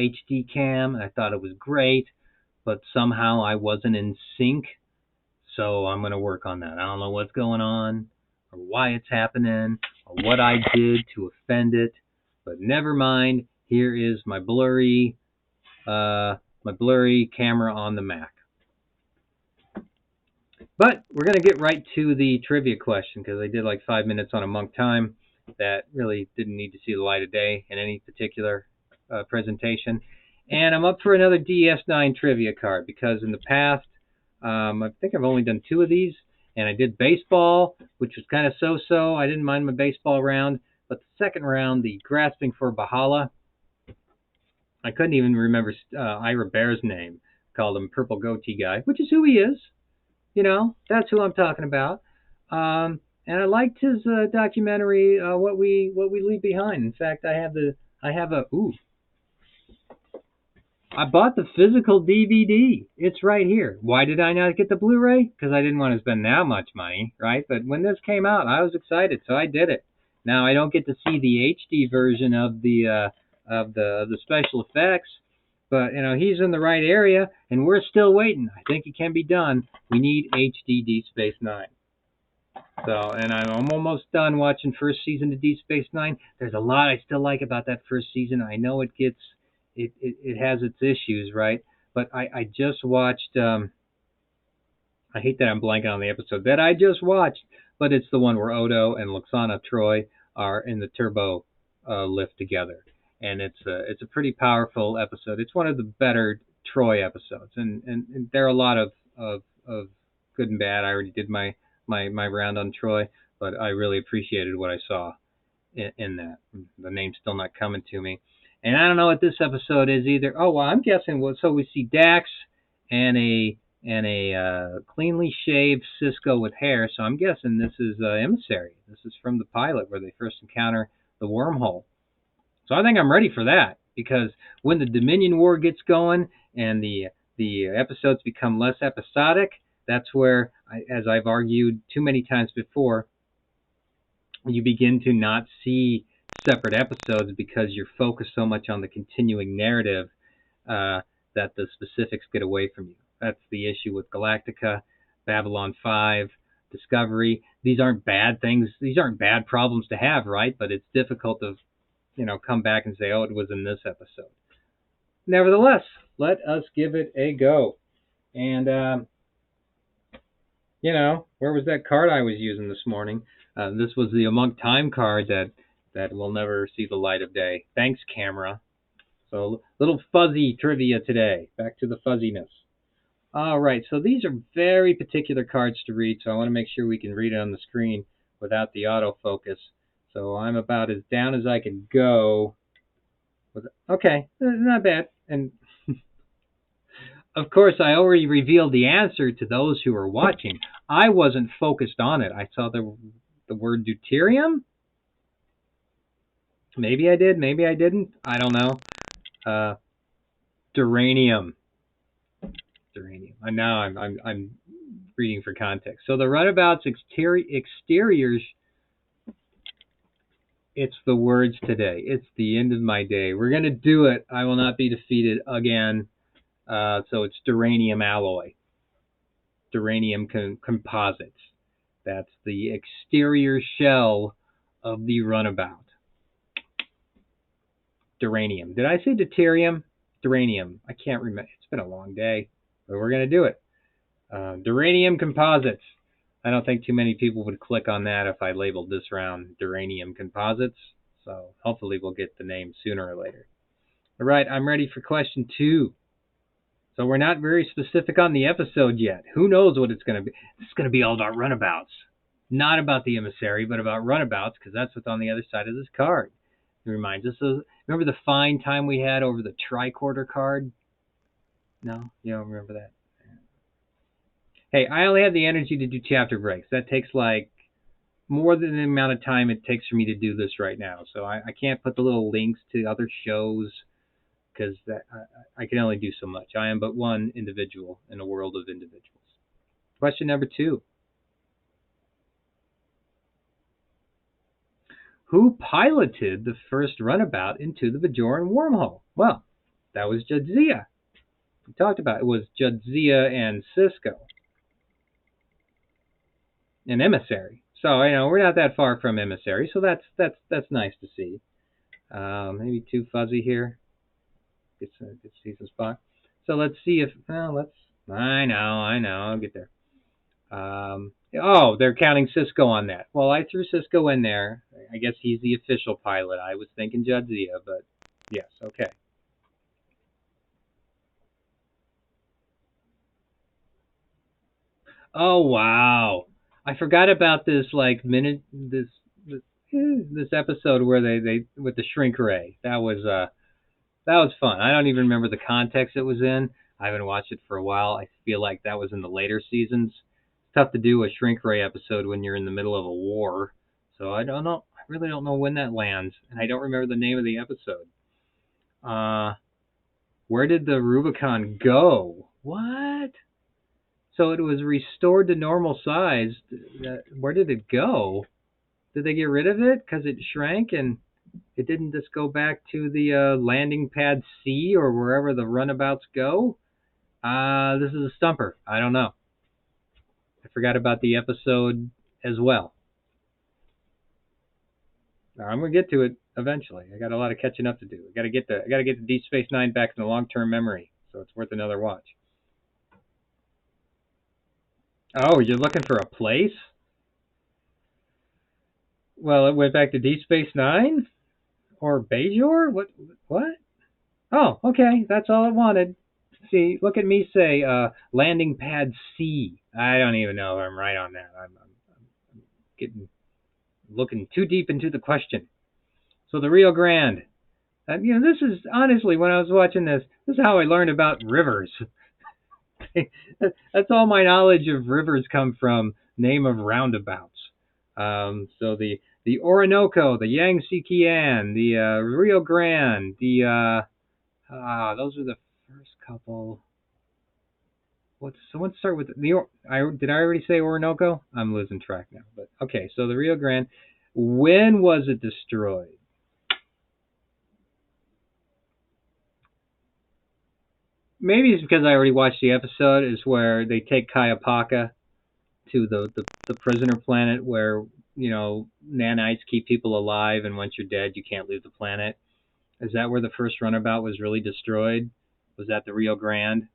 HD cam, and I thought it was great, but somehow I wasn't in sync. So I'm going to work on that. I don't know what's going on, or why it's happening, or what I did to offend it, but never mind. Here is my blurry camera on the Mac. But we're going to get right to the trivia question, because I did like 5 minutes on a monk time that really didn't need to see the light of day in any particular presentation. And I'm up for another DS9 trivia card, because in the past, I think I've only done 2 of these, and I did baseball, which was kind of so-so. I didn't mind my baseball round, but the second round, the grasping for Bahala, I couldn't even remember Ira Bear's name. Called him Purple Goatee Guy, which is who he is. You know, that's who I'm talking about. And I liked his documentary, What We Leave Behind. In fact, I bought the physical DVD. It's right here. Why did I not get the Blu-ray? Because I didn't want to spend that much money, right? But when this came out, I was excited, so I did it. Now I don't get to see the HD version of the special effects, but you know he's in the right area, and we're still waiting. I think it can be done. We need HD Deep Space Nine. So, and I'm almost done watching first season of Deep Space Nine. There's a lot I still like about that first season. I know it has its issues, right? But I just watched. I hate that I'm blanking on the episode that I just watched, but it's the one where Odo and Lwaxana Troi are in the turbo lift together, and it's a pretty powerful episode. It's one of the better Troi episodes, and there are a lot of good and bad. I already did my round on Troi, but I really appreciated what I saw in that. The name's still not coming to me. And I don't know what this episode is either. Oh, well, I'm guessing. Well, so we see Dax and a cleanly shaved Cisco with hair. So I'm guessing this is Emissary. This is from the pilot where they first encounter the wormhole. So I think I'm ready for that, because when the Dominion War gets going and the episodes become less episodic, that's where, as I've argued too many times before, you begin to not see separate episodes because you're focused so much on the continuing narrative that the specifics get away from you. That's the issue with Galactica, Babylon 5, Discovery. These aren't bad things. These aren't bad problems to have, right? But it's difficult to, come back and say, oh, it was in this episode. Nevertheless, let us give it a go. And, where was that card I was using this morning? This was the Among Time card that will never see the light of day. Thanks, camera. So, little fuzzy trivia today. Back to the fuzziness. All right, so these are very particular cards to read, so I want to make sure we can read it on the screen without the autofocus. So I'm about as down as I can go. Okay, not bad. And of course, I already revealed the answer to those who are watching. I wasn't focused on it. I saw the word deuterium. Maybe I did, maybe I didn't. I don't know. Duranium. And now I'm reading for context. So the Runabouts exteriors. It's the words today. It's the end of my day. We're gonna do it. I will not be defeated again. So it's duranium alloy. Duranium composites. That's the exterior shell of the Runabout. Duranium. Did I say deuterium? Duranium. I can't remember. It's been a long day, but we're going to do it. Duranium composites. I don't think too many people would click on that if I labeled this round Duranium composites. So hopefully we'll get the name sooner or later. All right, I'm ready for question 2. So we're not very specific on the episode yet. Who knows what it's going to be? It's going to be all about runabouts. Not about the emissary, but about runabouts, because that's what's on the other side of this card. It reminds us of, remember the fine time we had over the tricorder card? No? You don't remember that? Hey, I only have the energy to do chapter breaks. That takes like more than the amount of time it takes for me to do this right now. So I can't put the little links to other shows, because I can only do so much. I am but one individual in a world of individuals. Question number 2. Who piloted the first runabout into the Bajoran wormhole? Well, That was Jadzia. We talked about it was Jadzia and Cisco, an emissary. So we're not that far from emissary, so that's nice to see. Maybe too fuzzy here. Get to see some spot. So let's see if let's. I know. I'll get there. They're counting Cisco on that. Well, I threw Cisco in there. I guess he's the official pilot. I was thinking Jadzia, but yes, okay. Oh wow, I forgot about this this episode where they with the shrink ray. That was fun. I don't even remember the context it was in. I haven't watched it for a while. I feel like that was in the later seasons. It's tough to do a shrink ray episode when you're in the middle of a war. So I don't know. I really don't know when that lands, and I don't remember the name of the episode. Where did the Rubicon go? What? So it was restored to normal size. Where did it go? Did they get rid of it because it shrank and it didn't just go back to the landing pad C or wherever the runabouts go? This is a stumper. I don't know. I forgot about the episode as well. I'm gonna get to it eventually. I got a lot of catching up to do. I gotta get the Deep Space Nine back in the long-term memory, so it's worth another watch. Oh, you're looking for a place? Well, it went back to Deep Space Nine or Bajor? What? Oh, okay. That's all it wanted. See, look at me say landing pad C. I don't even know if I'm right on that. I'm getting looking too deep into the question. So the Rio Grande. This is honestly when I was watching this is how I learned about rivers. That's all my knowledge of rivers come from. Name of roundabouts. So the Orinoco, the Yangtze Kiang, the Rio Grande, those are the first couple. Let's start with did I already say Orinoco? I'm losing track now. But okay, so the Rio Grande. When was it destroyed? Maybe it's because I already watched the episode. Is where they take Kayapaka to the prisoner planet where nanites keep people alive, and once you're dead, you can't leave the planet. Is that where the first runabout was really destroyed? Was that the Rio Grande?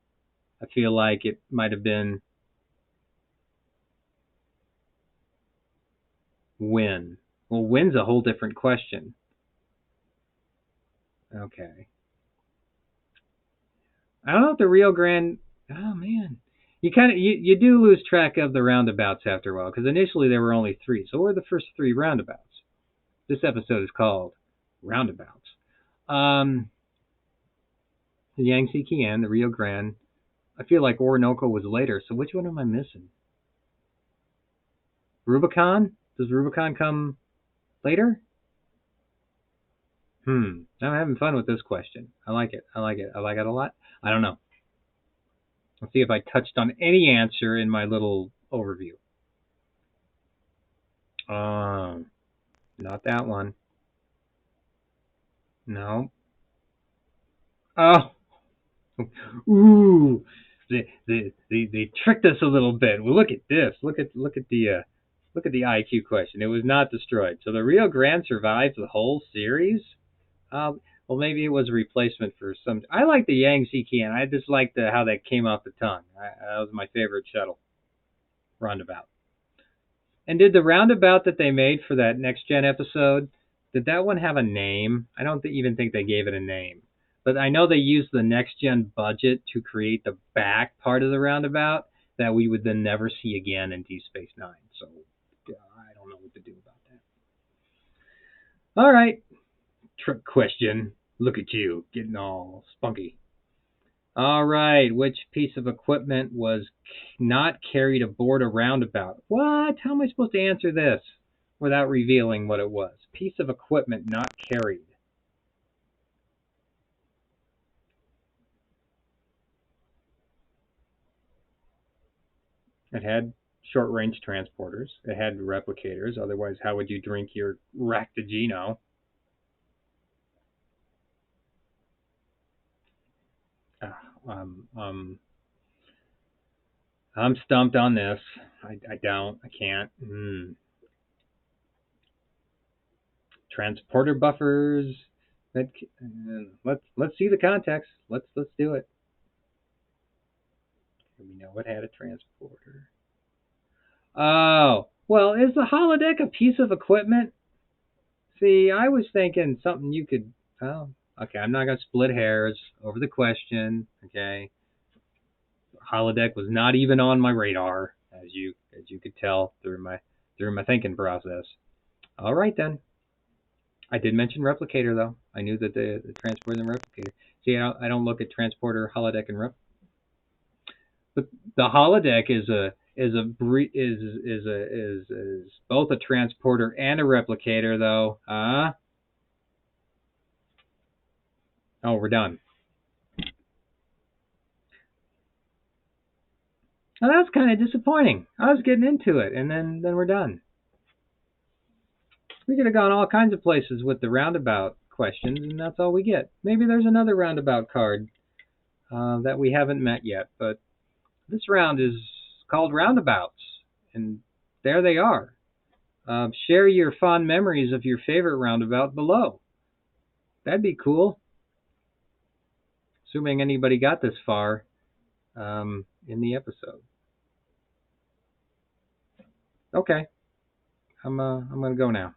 I feel like it might have been when. Well, when's a whole different question. Okay. I don't know if the Rio Grande. Oh man, you do lose track of the roundabouts after a while because initially there were only three. So what were the first three roundabouts? This episode is called Roundabouts. The Yangtze Kiang, the Rio Grande. I feel like Orinoco was later. So which one am I missing? Rubicon? Does Rubicon come later? I'm having fun with this question. I like it. I like it a lot. I don't know. Let's see if I touched on any answer in my little overview. Not that one. No. Oh. Ooh. They tricked us a little bit. Well, look at this. Look at the IQ question. It was not destroyed. So the Rio Grande survived the whole series. Well, maybe it was a replacement for some. I like the Yangtze Kiang. I just liked how that came off the tongue. That was my favorite shuttle. Roundabout. And did the roundabout that they made for that next gen episode, did that one have a name? I don't even think they gave it a name. But I know they used the next gen budget to create the back part of the roundabout that we would then never see again in Deep Space Nine. So I don't know what to do about that. All right. Trick question. Look at you getting all spunky. All right. Which piece of equipment was not carried aboard a roundabout? What? How am I supposed to answer this without revealing what it was? Piece of equipment not carried. It had short-range transporters. It had replicators. Otherwise, how would you drink your Ractigino? Um, um, I'm stumped on this. I don't. I can't. Transporter buffers. That, let's see the context. Let's do it. We know what had a transporter. Oh, well, is the holodeck a piece of equipment? See, I was thinking something you could. Oh, okay. I'm not gonna split hairs over the question. Okay, holodeck was not even on my radar, as you could tell through my thinking process. All right then. I did mention replicator though. I knew that the transporter and replicator. See, I don't look at transporter, holodeck, and but the holodeck is both a transporter and a replicator though. Oh, we're done. Now that's kind of disappointing. I was getting into it, and then we're done. We could have gone all kinds of places with the roundabout questions, and that's all we get. Maybe there's another roundabout card that we haven't met yet, but this round is called Roundabouts, and there they are. Share your fond memories of your favorite roundabout below. That'd be cool, assuming anybody got this far in the episode. Okay, I'm gonna go now.